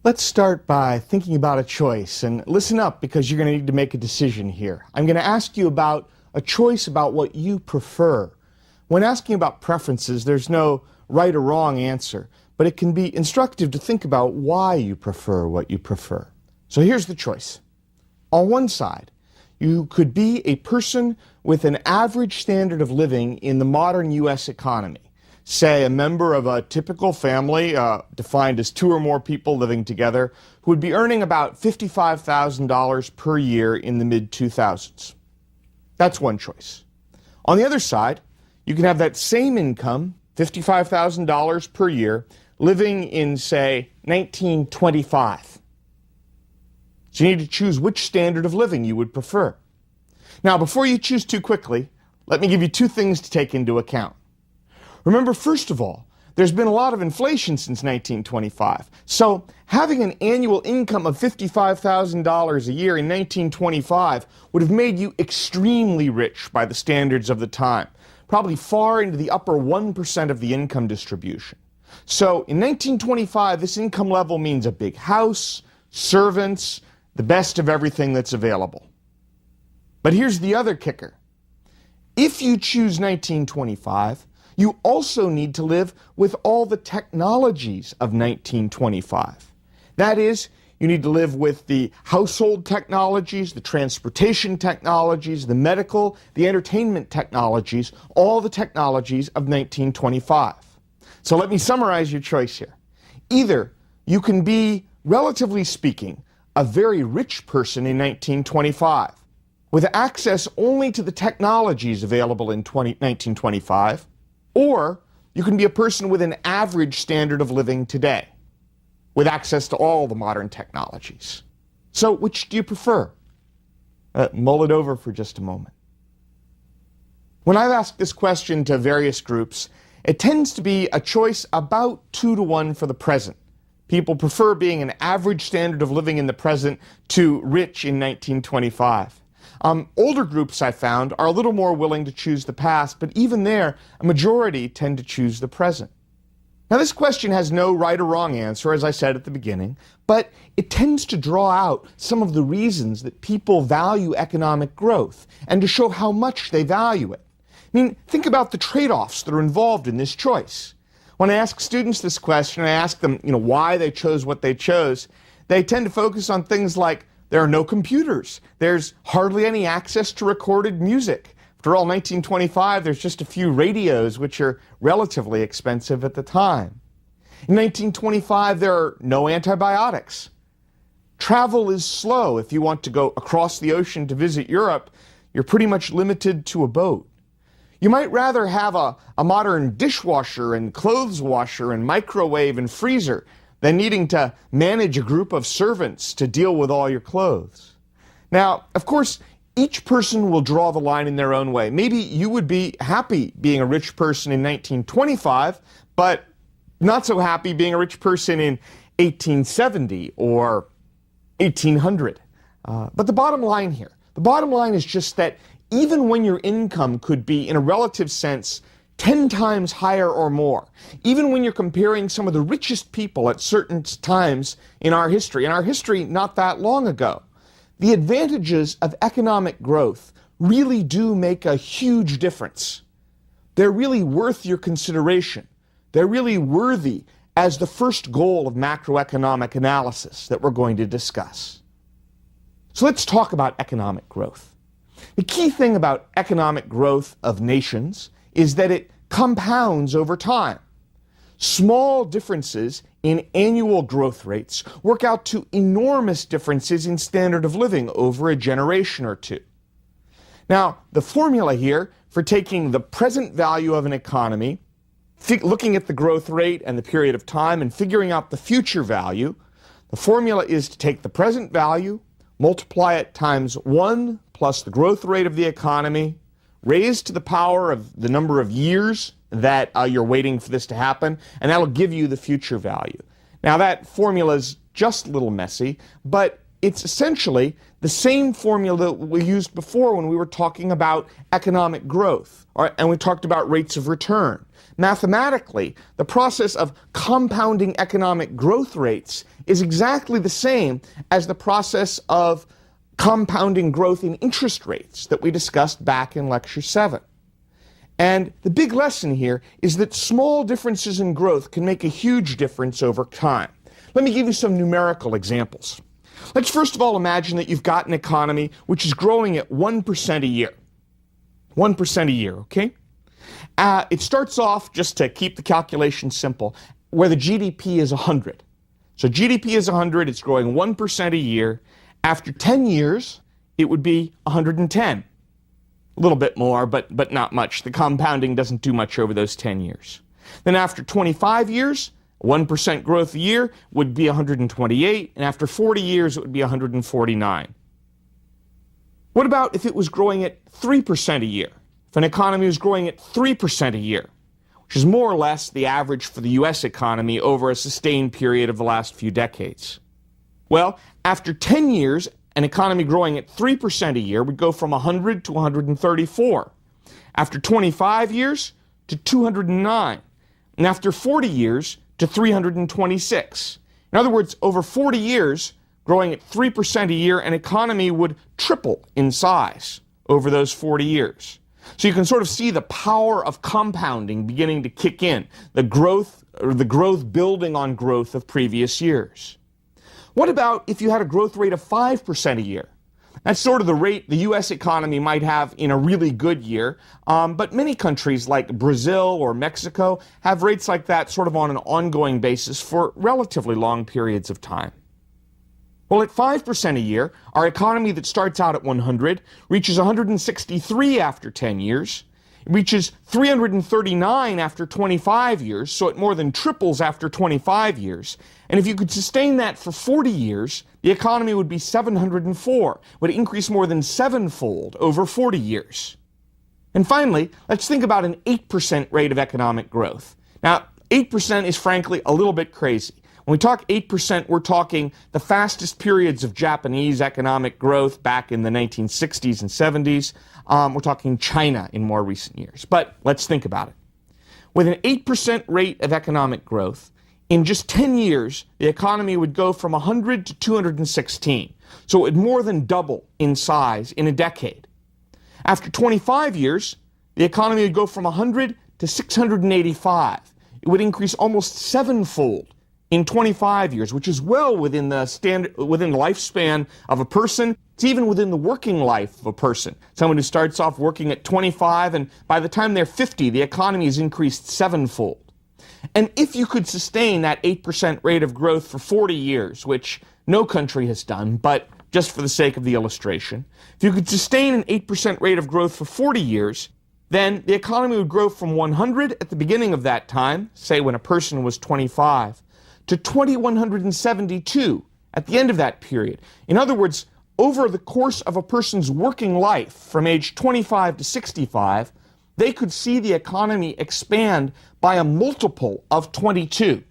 Let's start by thinking about a choice, and listen up because you're going to need to make a decision here. I'm going to ask you about a choice about what you prefer. When asking about preferences, there's no right or wrong answer, but it can be instructive to think about why you prefer what you prefer. So here's the choice. On one side, you could be a person with an average standard of living in the modern U.S. economy. Say a member of a typical family, defined as 2 or more people living together, who would be earning about $55,000 per year in the mid-2000s. That's one choice. On the other side, you can have that same income, $55,000 per year, living in, say, 1925. So you need to choose which standard of living you would prefer. Now, before you choose too quickly, let me give you 2 things to take into account. Remember, first of all, there's been a lot of inflation since 1925. So having an annual income of $55,000 a year in 1925 would have made you extremely rich by the standards of the time, probably far into the upper 1% of the income distribution. So in 1925, this income level means a big house, servants, the best of everything that's available. But here's the other kicker. If you choose 1925, you also need to live with all the technologies of 1925. That is, you need to live with the household technologies, the transportation technologies, the medical, the entertainment technologies, all the technologies of 1925. So let me summarize your choice here. Either you can be, relatively speaking, a very rich person in 1925, with access only to the technologies available in 1925, or you can be a person with an average standard of living today, with access to all the modern technologies. So which do you prefer? Mull it over for just a moment. When I've asked this question to various groups, it tends to be a choice about 2 to 1 for the present. People prefer being an average standard of living in the present to rich in 1925. Older groups, I found, are a little more willing to choose the past, but even there, a majority tend to choose the present. Now, this question has no right or wrong answer, as I said at the beginning, but it tends to draw out some of the reasons that people value economic growth and to show how much they value it. I mean, think about the trade-offs that are involved in this choice. When I ask students this question, I ask them, why they chose what they chose, they tend to focus on things like there are no computers. There's hardly any access to recorded music. After all, 1925, there's just a few radios, which are relatively expensive at the time. In 1925, there are no antibiotics. Travel is slow. If you want to go across the ocean to visit Europe, you're pretty much limited to a boat. You might rather have a modern dishwasher and clothes washer and microwave and freezer than needing to manage a group of servants to deal with all your clothes. Now, of course, each person will draw the line in their own way. Maybe you would be happy being a rich person in 1925, but not so happy being a rich person in 1870 or 1800. But the bottom line is just that even when your income could be, in a relative sense, 10 times higher or more, even when you're comparing some of the richest people at certain times in our history not that long ago, the advantages of economic growth really do make a huge difference. They're really worth your consideration. They're really worthy as the first goal of macroeconomic analysis that we're going to discuss. So let's talk about economic growth. The key thing about economic growth of nations is that it compounds over time. Small differences in annual growth rates work out to enormous differences in standard of living over a generation or two. Now, the formula here for taking the present value of an economy, looking at the growth rate and the period of time and figuring out the future value, the formula is to take the present value, multiply it times 1 plus the growth rate of the economy, raised to the power of the number of years that you're waiting for this to happen, and that'll give you the future value. Now, that formula is just a little messy, but it's essentially the same formula that we used before when we were talking about economic growth, and we talked about rates of return. Mathematically, the process of compounding economic growth rates is exactly the same as the process of compounding growth in interest rates that we discussed back in Lecture 7. And the big lesson here is that small differences in growth can make a huge difference over time. Let me give you some numerical examples. Let's first of all imagine that you've got an economy which is growing at 1% a year. 1% a year, okay? It starts off, just to keep the calculation simple, where the GDP is 100. So GDP is 100, it's growing 1% a year. After 10 years, it would be 110. A little bit more, but not much. The compounding doesn't do much over those 10 years. Then after 25 years, 1% growth a year would be 128, and after 40 years, it would be 149. What about if it was growing at 3% a year? If an economy was growing at 3% a year, which is more or less the average for the US economy over a sustained period of the last few decades. Well, after 10 years, an economy growing at 3% a year would go from 100 to 134. After 25 years, to 209. And after 40 years, to 326. In other words, over 40 years, growing at 3% a year, an economy would triple in size over those 40 years. So you can sort of see the power of compounding beginning to kick in, the growth building on growth of previous years. What about if you had a growth rate of 5% a year? That's sort of the rate the U.S. economy might have in a really good year, but many countries like Brazil or Mexico have rates like that sort of on an ongoing basis for relatively long periods of time. Well, at 5% a year, our economy that starts out at 100 reaches 163 after 10 years, it reaches 339 after 25 years, so it more than triples after 25 years. And if you could sustain that for 40 years, the economy would be 704, would increase more than sevenfold over 40 years. And finally, let's think about an 8% rate of economic growth. Now, 8% is frankly a little bit crazy. When we talk 8%, we're talking the fastest periods of Japanese economic growth back in the 1960s and 70s. We're talking China in more recent years. But let's think about it. With an 8% rate of economic growth, in just 10 years, the economy would go from 100 to 216. So it would more than double in size in a decade. After 25 years, the economy would go from 100 to 685. It would increase almost sevenfold in 25 years, which is well within the lifespan of a person. It's even within the working life of a person. Someone who starts off working at 25, and by the time they're 50, the economy has increased sevenfold. And if you could sustain that 8% rate of growth for 40 years, which no country has done, but just for the sake of the illustration, if you could sustain an 8% rate of growth for 40 years, then the economy would grow from 100 at the beginning of that time, say when a person was 25, to 2,172 at the end of that period. In other words, over the course of a person's working life, from age 25 to 65, they could see the economy expand by a multiple of 22.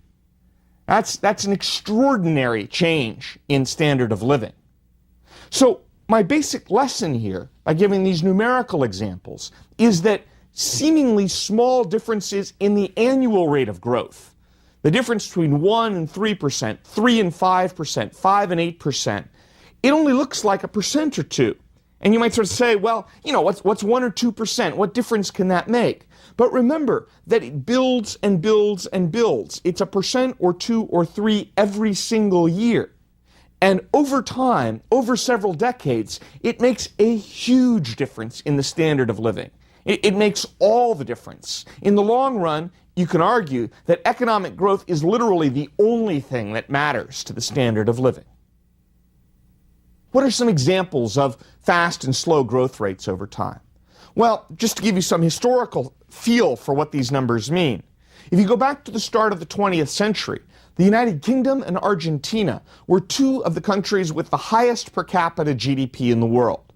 That's an extraordinary change in standard of living. So my basic lesson here, by giving these numerical examples, is that seemingly small differences in the annual rate of growth, the difference between 1 and 3%, 3 and 5%, 5 and 8%, it only looks like a percent or two. And you might sort of say, well, what's 1 or 2%? What difference can that make? But remember that it builds and builds and builds. It's a percent or 2 or 3 every single year. And over time, over several decades, it makes a huge difference in the standard of living. It makes all the difference. In the long run, you can argue that economic growth is literally the only thing that matters to the standard of living. What are some examples of fast and slow growth rates over time? Well, just to give you some historical feel for what these numbers mean, if you go back to the start of the 20th century, the United Kingdom and Argentina were two of the countries with the highest per capita GDP in the world.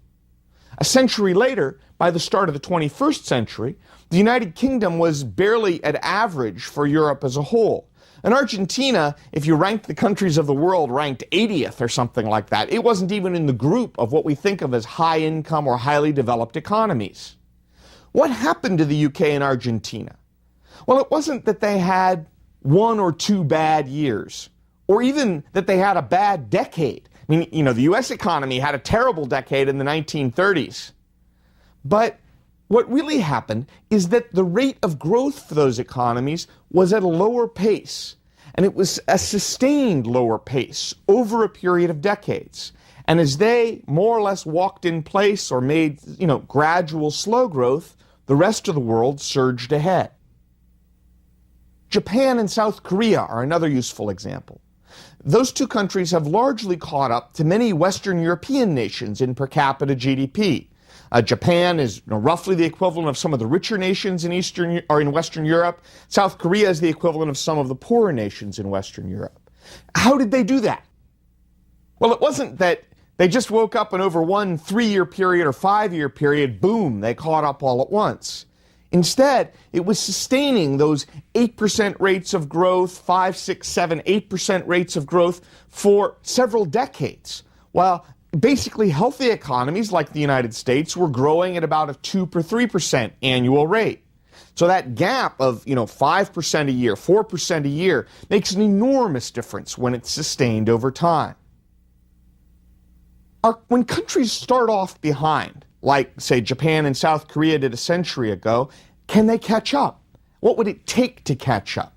A century later, by the start of the 21st century, the United Kingdom was barely at average for Europe as a whole. And Argentina, if you ranked the countries of the world, ranked 80th or something like that. It wasn't even in the group of what we think of as high-income or highly developed economies. What happened to the UK and Argentina? Well, it wasn't that they had 1 or 2 bad years, or even that they had a bad decade. I mean, you know, the US economy had a terrible decade in the 1930s. But what really happened is that the rate of growth for those economies was at a lower pace, and it was a sustained lower pace over a period of decades. And as they more or less walked in place or made, gradual slow growth, the rest of the world surged ahead. Japan and South Korea are another useful example. Those two countries have largely caught up to many Western European nations in per capita GDP. Japan is roughly the equivalent of some of the richer nations in Western Europe. South Korea is the equivalent of some of the poorer nations in Western Europe. How did they do that? Well, it wasn't that they just woke up and over one 3-year period or 5-year period, boom, they caught up all at once. Instead, it was sustaining those 8% rates of growth, 5, 6, 7, 8% rates of growth for several decades, while basically healthy economies like the United States were growing at about a 2 or 3% annual rate. So that gap of 5% a year, 4% a year makes an enormous difference when it's sustained over time. When countries start off behind, like, say, Japan and South Korea did a century ago, can they catch up? What would it take to catch up?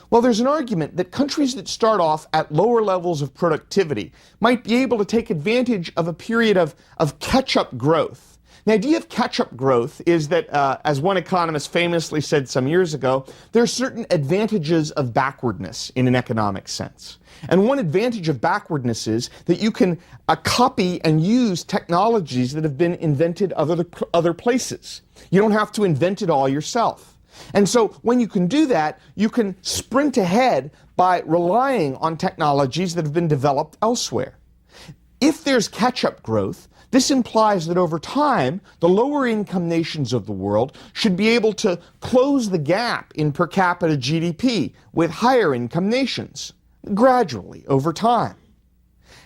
Well, there's an argument that countries that start off at lower levels of productivity might be able to take advantage of a period of catch-up growth. The idea of catch-up growth is that, as one economist famously said some years ago, there are certain advantages of backwardness in an economic sense. And one advantage of backwardness is that you can copy and use technologies that have been invented other places. You don't have to invent it all yourself. And so when you can do that, you can sprint ahead by relying on technologies that have been developed elsewhere. If there's catch-up growth, this implies that over time, the lower income nations of the world should be able to close the gap in per capita GDP with higher income nations, gradually over time.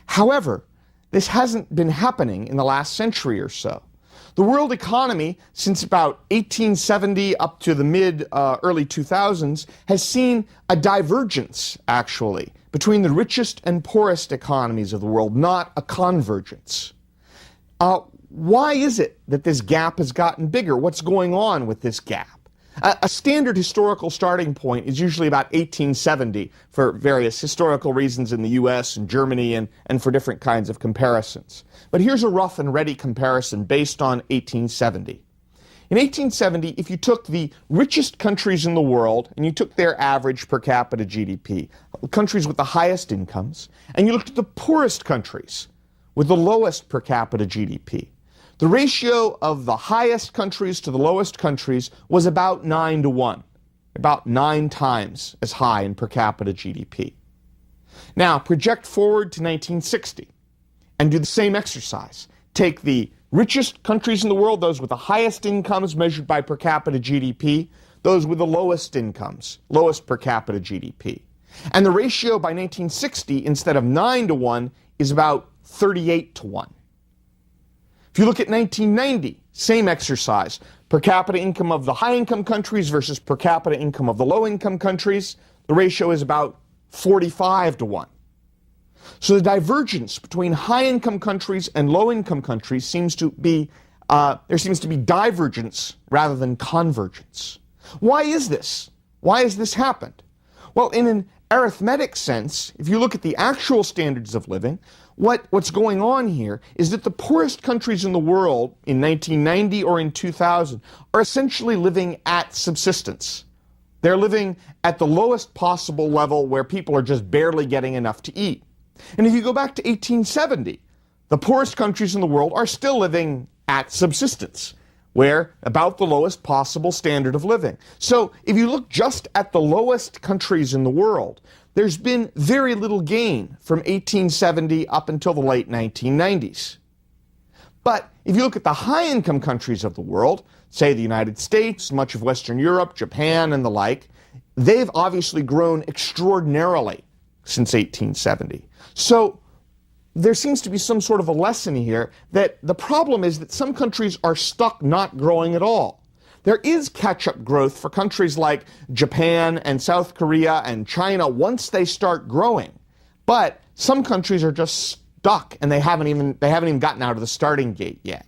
However, this hasn't been happening in the last century or so. The world economy, since about 1870 up to the early 2000s, has seen a divergence, actually, between the richest and poorest economies of the world, not a convergence. Why is it that this gap has gotten bigger? What's going on with this gap? A standard historical starting point is usually about 1870 for various historical reasons in the US and Germany and for different kinds of comparisons. But here's a rough and ready comparison based on 1870. In 1870, if you took the richest countries in the world and you took their average per capita GDP, countries with the highest incomes, and you looked at the poorest countries with the lowest per capita GDP, the ratio of the highest countries to the lowest countries was about 9-to-1, about 9 times as high in per capita GDP. Now, project forward to 1960 and do the same exercise. Take the richest countries in the world, those with the highest incomes measured by per capita GDP, those with the lowest incomes, lowest per capita GDP. And the ratio by 1960, instead of 9-to-1, is about 38-to-1. If you look at 1990, same exercise, per capita income of the high-income countries versus per capita income of the low-income countries, the ratio is about 45-to-1. So the divergence between high-income countries and low-income countries seems to be, there seems to be divergence rather than convergence. Why is this? Why has this happened? Well, in an arithmetic sense, if you look at the actual standards of living, what's going on here is that the poorest countries in the world in 1990 or in 2000 are essentially living at subsistence. They're living at the lowest possible level where people are just barely getting enough to eat. And if you go back to 1870, the poorest countries in the world are still living at subsistence, where about the lowest possible standard of living. So if you look just at the lowest countries in the world, there's been very little gain from 1870 up until the late 1990s. But if you look at the high-income countries of the world, say the United States, much of Western Europe, Japan, and the like, they've obviously grown extraordinarily since 1870. So there seems to be some sort of a lesson here that the problem is that some countries are stuck not growing at all. There is catch-up growth for countries like Japan and South Korea and China once they start growing. But some countries are just stuck and they haven't even gotten out of the starting gate yet.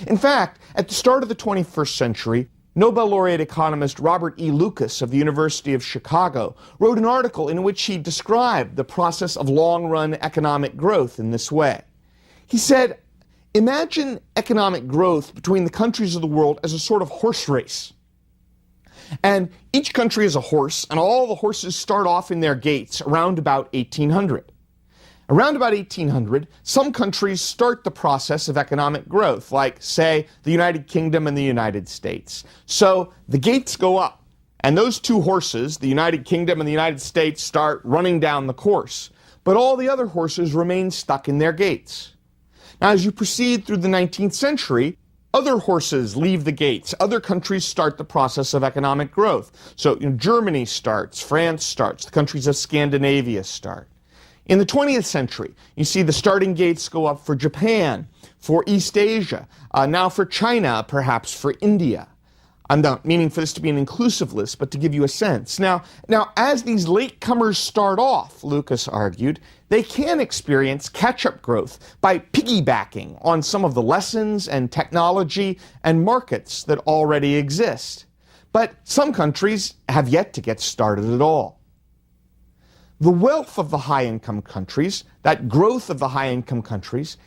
In fact, at the start of the 21st century, Nobel laureate economist Robert E. Lucas of the University of Chicago wrote an article in which he described the process of long-run economic growth in this way. He said, "Imagine economic growth between the countries of the world as a sort of horse race. And each country is a horse, and all the horses start off in their gates around about 1800. Around about 1800, some countries start the process of economic growth, like, say, the United Kingdom and the United States. So the gates go up, and those two horses, the United Kingdom and the United States, start running down the course. But all the other horses remain stuck in their gates. Now, as you proceed through the 19th century, other horses leave the gates. Other countries start the process of economic growth. So Germany starts, France starts, the countries of Scandinavia start. In the 20th century, you see the starting gates go up for Japan, for East Asia, now for China, perhaps for India. I'm not meaning for this to be an inclusive list, but to give you a sense. Now, as these latecomers start off, Lucas argued, they can experience catch-up growth by piggybacking on some of the lessons and technology and markets that already exist. But some countries have yet to get started at all. The wealth of the high-income countries, that growth of the high-income countries,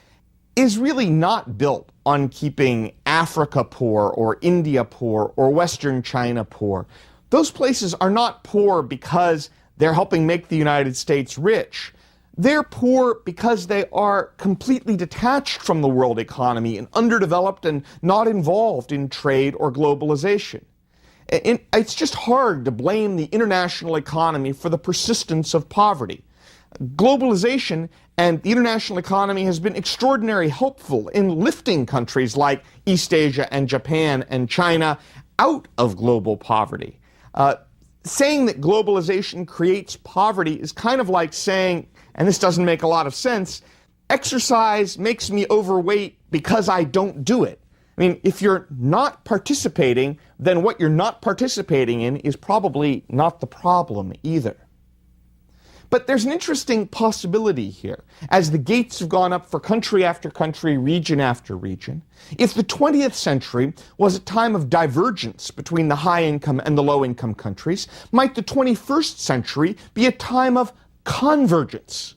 is really not built on keeping Africa poor or India poor or Western China poor. Those places are not poor because they're helping make the United States rich. They're poor because they are completely detached from the world economy and underdeveloped and not involved in trade or globalization. It's just hard to blame the international economy for the persistence of poverty. Globalization and the international economy has been extraordinarily helpful in lifting countries like East Asia and Japan and China out of global poverty. Saying that globalization creates poverty is kind of like saying, and this doesn't make a lot of sense, exercise makes me overweight because I don't do it. I mean, if you're not participating, then what you're not participating in is probably not the problem either. But there's an interesting possibility here. As the gates have gone up for country after country, region after region, if the 20th century was a time of divergence between the high-income and the low-income countries, might the 21st century be a time of convergence?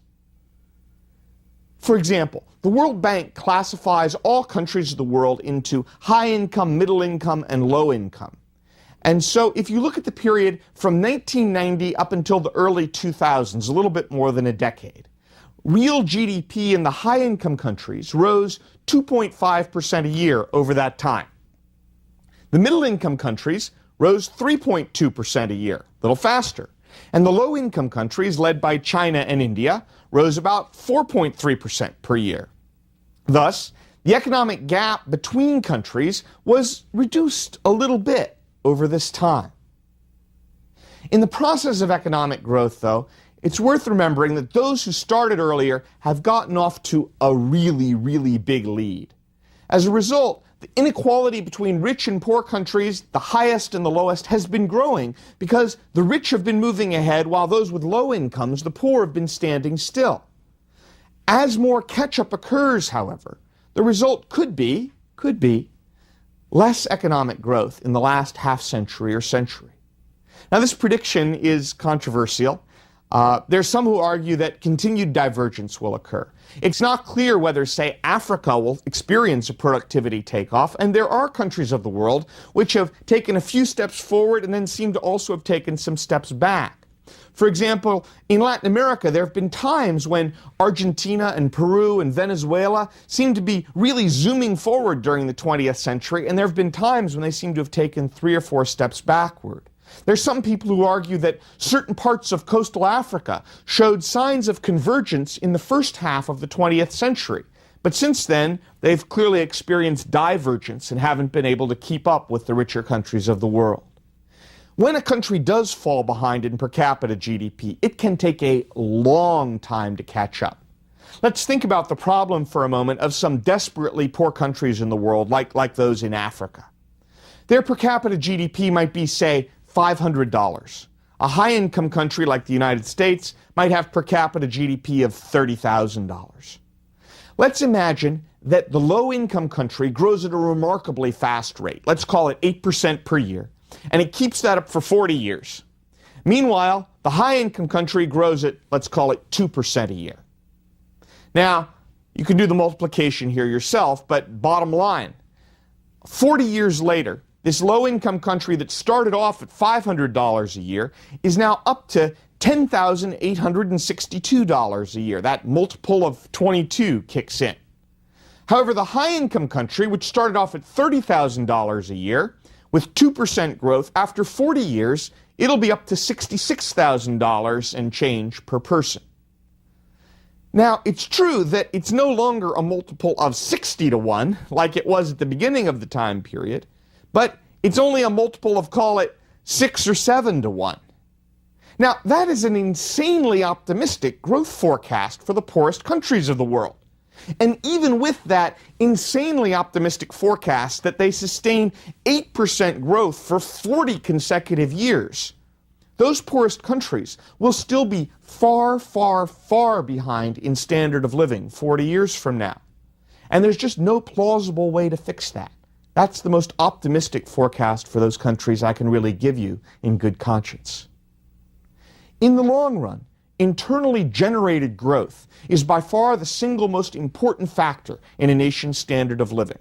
For example, the World Bank classifies all countries of the world into high-income, middle-income, and low-income. And so if you look at the period from 1990 up until the early 2000s, a little bit more than a decade, real GDP in the high-income countries rose 2.5% a year over that time. The middle-income countries rose 3.2% a year, a little faster. And the low-income countries, led by China and India, rose about 4.3% per year. Thus, the economic gap between countries was reduced a little bit over this time. In the process of economic growth, though, it's worth remembering that those who started earlier have gotten off to a really, really big lead. As a result, the inequality between rich and poor countries, the highest and the lowest, has been growing because the rich have been moving ahead while those with low incomes, the poor, have been standing still. As more catch-up occurs, however, the result could be less economic growth in the last half-century or century. Now, this prediction is controversial. There's some who argue that continued divergence will occur. It's not clear whether, say, Africa will experience a productivity takeoff, and there are countries of the world which have taken a few steps forward and then seem to also have taken some steps back. For example, in Latin America, there have been times when Argentina and Peru and Venezuela seem to be really zooming forward during the 20th century, and there have been times when they seem to have taken 3 or 4 steps backward. There's some people who argue that certain parts of coastal Africa showed signs of convergence in the first half of the 20th century, but since then, they've clearly experienced divergence and haven't been able to keep up with the richer countries of the world. When a country does fall behind in per capita GDP, it can take a long time to catch up. Let's think about the problem for a moment of some desperately poor countries in the world, like those in Africa. Their per capita GDP might be, say, $500. A high-income country like the United States might have per capita GDP of $30,000. Let's imagine that the low-income country grows at a remarkably fast rate. Let's call it 8% per year, and it keeps that up for 40 years. Meanwhile, the high-income country grows at, let's call it 2% a year. Now, you can do the multiplication here yourself, but bottom line, 40 years later, this low-income country that started off at $500 a year is now up to $10,862 a year. That multiple of 22 kicks in. However, the high-income country, which started off at $30,000 a year, with 2% growth, after 40 years, it'll be up to $66,000 and change per person. Now, it's true that it's no longer a multiple of 60 to 1, like it was at the beginning of the time period, but it's only a multiple of, call it, 6 or 7 to 1. Now, that is an insanely optimistic growth forecast for the poorest countries of the world. And even with that insanely optimistic forecast that they sustain 8% growth for 40 consecutive years, those poorest countries will still be far, far, far behind in standard of living 40 years from now. And there's just no plausible way to fix that. That's the most optimistic forecast for those countries I can really give you in good conscience. In the long run, internally generated growth is by far the single most important factor in a nation's standard of living.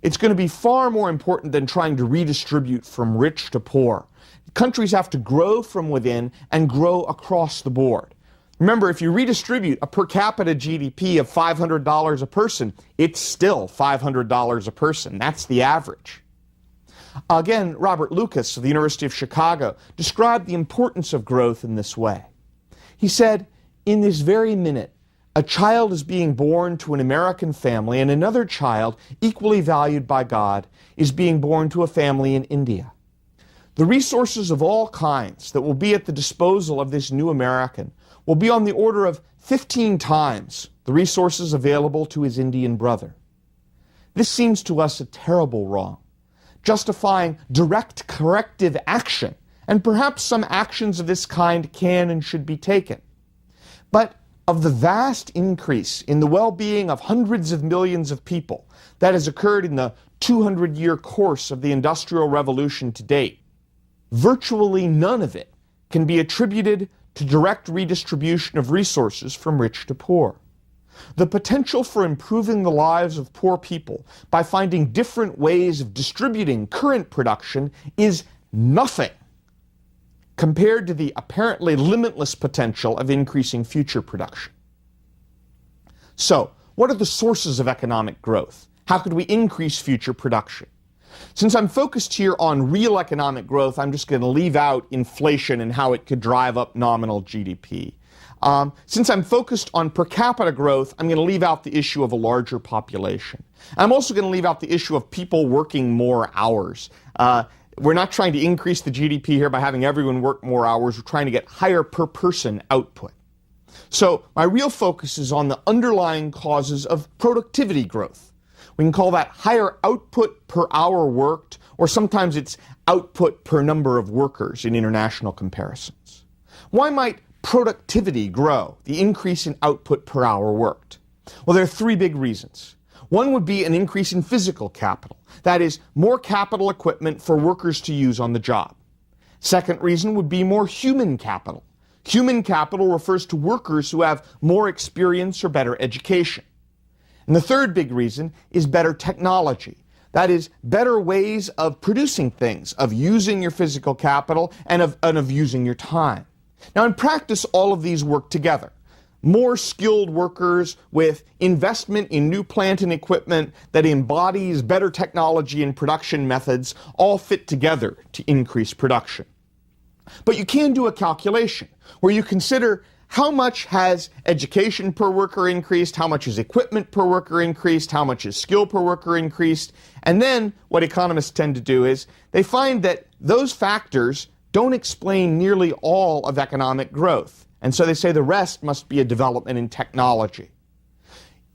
It's going to be far more important than trying to redistribute from rich to poor. Countries have to grow from within and grow across the board. Remember, if you redistribute a per capita GDP of $500 a person, it's still $500 a person. That's the average. Again, Robert Lucas of the University of Chicago described the importance of growth in this way. He said, "In this very minute, a child is being born to an American family, and another child, equally valued by God, is being born to a family in India. The resources of all kinds that will be at the disposal of this new American will be on the order of 15 times the resources available to his Indian brother. This seems to us a terrible wrong, justifying direct corrective action, and perhaps some actions of this kind can and should be taken. But of the vast increase in the well-being of hundreds of millions of people that has occurred in the 200-year course of the Industrial Revolution to date, virtually none of it can be attributed to direct redistribution of resources from rich to poor. The potential for improving the lives of poor people by finding different ways of distributing current production is nothing compared to the apparently limitless potential of increasing future production." So, what are the sources of economic growth? How could we increase future production? Since I'm focused here on real economic growth, I'm just going to leave out inflation and how it could drive up nominal GDP. Since I'm focused on per capita growth, I'm going to leave out the issue of a larger population. I'm also going to leave out the issue of people working more hours. We're not trying to increase the GDP here by having everyone work more hours. We're trying to get higher per person output. So my real focus is on the underlying causes of productivity growth. We can call that higher output per hour worked, or sometimes it's output per number of workers in international comparisons. Why might productivity grow, the increase in output per hour worked? Well, there are three big reasons. One would be an increase in physical capital. That is, more capital equipment for workers to use on the job. Second reason would be more human capital. Human capital refers to workers who have more experience or better education. And the third big reason is better technology. That is, better ways of producing things, of using your physical capital, and of using your time. Now, in practice, all of these work together. More skilled workers with investment in new plant and equipment that embodies better technology and production methods all fit together to increase production. But you can do a calculation where you consider how much has education per worker increased, how much is equipment per worker increased, how much is skill per worker increased, and then what economists tend to do is they find that those factors don't explain nearly all of economic growth. And so they say the rest must be a development in technology.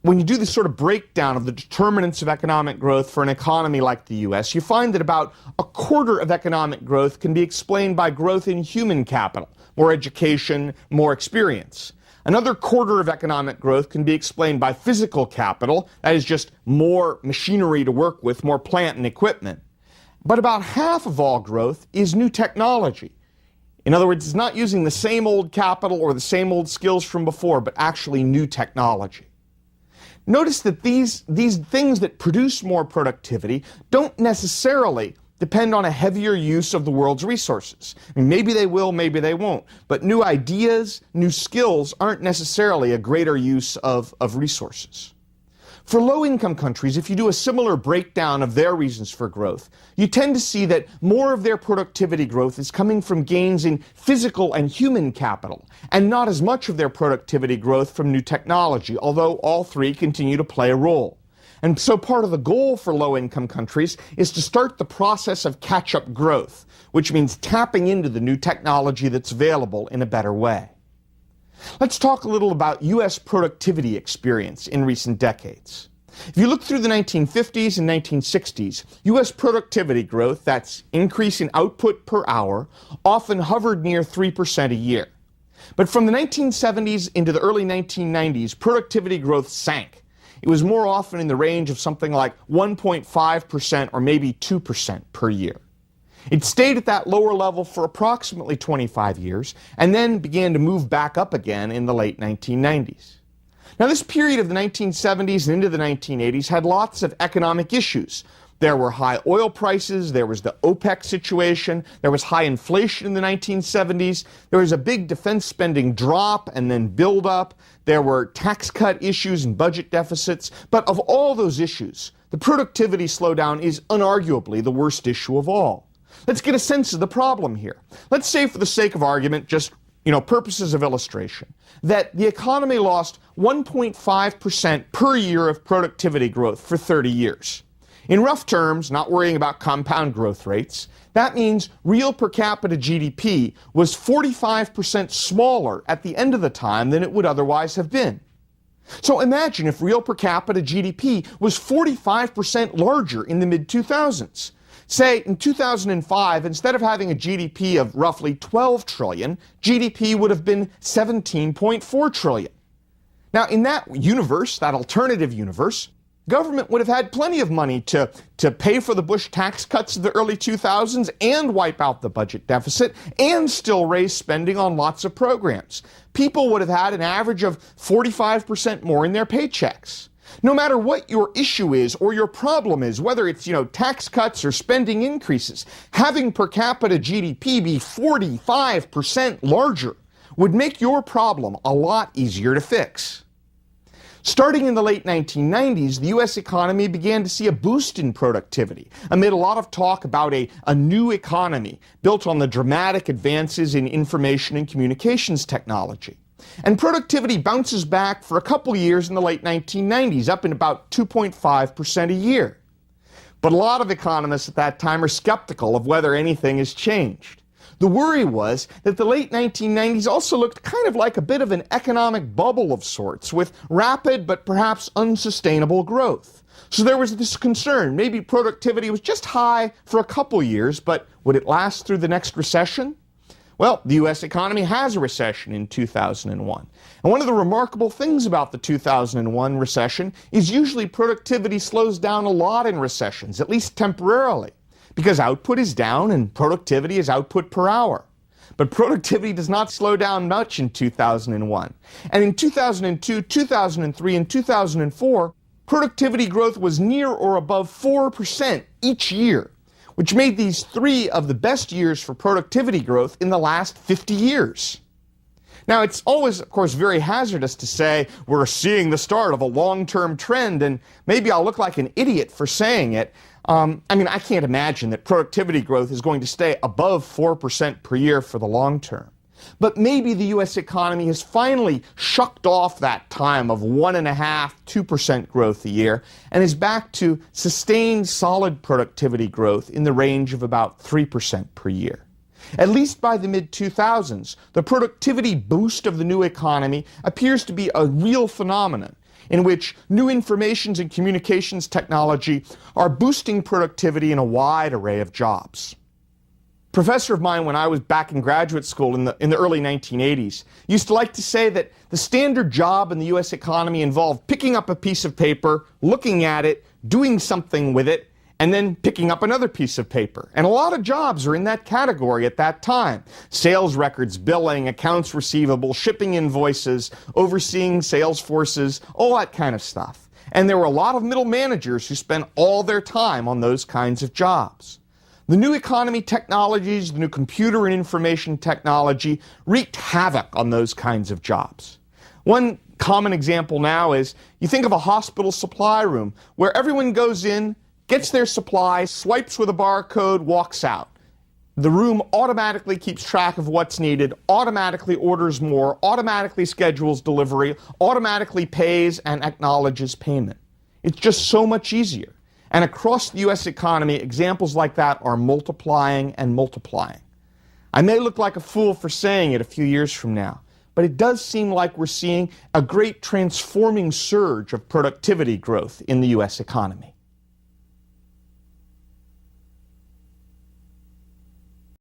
When you do this sort of breakdown of the determinants of economic growth for an economy like the US, you find that about a quarter of economic growth can be explained by growth in human capital, more education, more experience. Another quarter of economic growth can be explained by physical capital, that is just more machinery to work with, more plant and equipment. But about half of all growth is new technology. In other words, it's not using the same old capital or the same old skills from before, but actually new technology. Notice that these things that produce more productivity don't necessarily depend on a heavier use of the world's resources. I mean, maybe they will, maybe they won't. But new ideas, new skills aren't necessarily a greater use of resources. For low-income countries, if you do a similar breakdown of their reasons for growth, you tend to see that more of their productivity growth is coming from gains in physical and human capital, and not as much of their productivity growth from new technology, although all three continue to play a role. And so part of the goal for low-income countries is to start the process of catch-up growth, which means tapping into the new technology that's available in a better way. Let's talk a little about U.S. productivity experience in recent decades. If you look through the 1950s and 1960s, U.S. productivity growth, that's increase in output per hour, often hovered near 3% a year. But from the 1970s into the early 1990s, productivity growth sank. It was more often in the range of something like 1.5% or maybe 2% per year. It stayed at that lower level for approximately 25 years and then began to move back up again in the late 1990s. Now, this period of the 1970s and into the 1980s had lots of economic issues. There were high oil prices, there was the OPEC situation, there was high inflation in the 1970s, there was a big defense spending drop and then build up, there were tax cut issues and budget deficits. But of all those issues, the productivity slowdown is unarguably the worst issue of all. Let's get a sense of the problem here. Let's say, for the sake of argument, just purposes of illustration, that the economy lost 1.5% per year of productivity growth for 30 years. In rough terms, not worrying about compound growth rates, that means real per capita GDP was 45% smaller at the end of the time than it would otherwise have been. So imagine if real per capita GDP was 45% larger in the mid-2000s. Say, in 2005, instead of having a GDP of roughly 12 trillion, GDP would have been 17.4 trillion. Now, in that universe, that alternative universe, government would have had plenty of money to pay for the Bush tax cuts of the early 2000s and wipe out the budget deficit and still raise spending on lots of programs. People would have had an average of 45% more in their paychecks. No matter what your issue is or your problem is, whether it's, tax cuts or spending increases, having per capita GDP be 45% larger would make your problem a lot easier to fix. Starting in the late 1990s, the U.S. economy began to see a boost in productivity amid a lot of talk about a new economy built on the dramatic advances in information and communications technology. And productivity bounces back for a couple years in the late 1990s, up in about 2.5% a year. But a lot of economists at that time are skeptical of whether anything has changed. The worry was that the late 1990s also looked kind of like a bit of an economic bubble of sorts, with rapid but perhaps unsustainable growth. So there was this concern, maybe productivity was just high for a couple years, but would it last through the next recession? Well, the U.S. economy has a recession in 2001. And one of the remarkable things about the 2001 recession is usually productivity slows down a lot in recessions, at least temporarily, because output is down and productivity is output per hour. But productivity does not slow down much in 2001. And in 2002, 2003, and 2004, productivity growth was near or above 4% each year, which made these three of the best years for productivity growth in the last 50 years. Now, it's always, of course, very hazardous to say we're seeing the start of a long-term trend, and maybe I'll look like an idiot for saying it. I can't imagine that productivity growth is going to stay above 4% per year for the long term. But maybe the U.S. economy has finally shucked off that time of 1.5%, 2% growth a year and is back to sustained solid productivity growth in the range of about 3% per year. At least by the mid-2000s, the productivity boost of the new economy appears to be a real phenomenon in which new informations and communications technology are boosting productivity in a wide array of jobs. A professor of mine when I was back in graduate school in the early 1980s used to like to say that the standard job in the U.S. economy involved picking up a piece of paper, looking at it, doing something with it, and then picking up another piece of paper. And a lot of jobs are in that category at that time. Sales records, billing, accounts receivable, shipping invoices, overseeing sales forces, all that kind of stuff. And there were a lot of middle managers who spent all their time on those kinds of jobs. The new economy technologies, the new computer and information technology wreaked havoc on those kinds of jobs. One common example now is you think of a hospital supply room where everyone goes in, gets their supplies, swipes with a barcode, walks out. The room automatically keeps track of what's needed, automatically orders more, automatically schedules delivery, automatically pays and acknowledges payment. It's just so much easier. And across the U.S. economy, examples like that are multiplying and multiplying. I may look like a fool for saying it a few years from now, but it does seem like we're seeing a great transforming surge of productivity growth in the U.S. economy.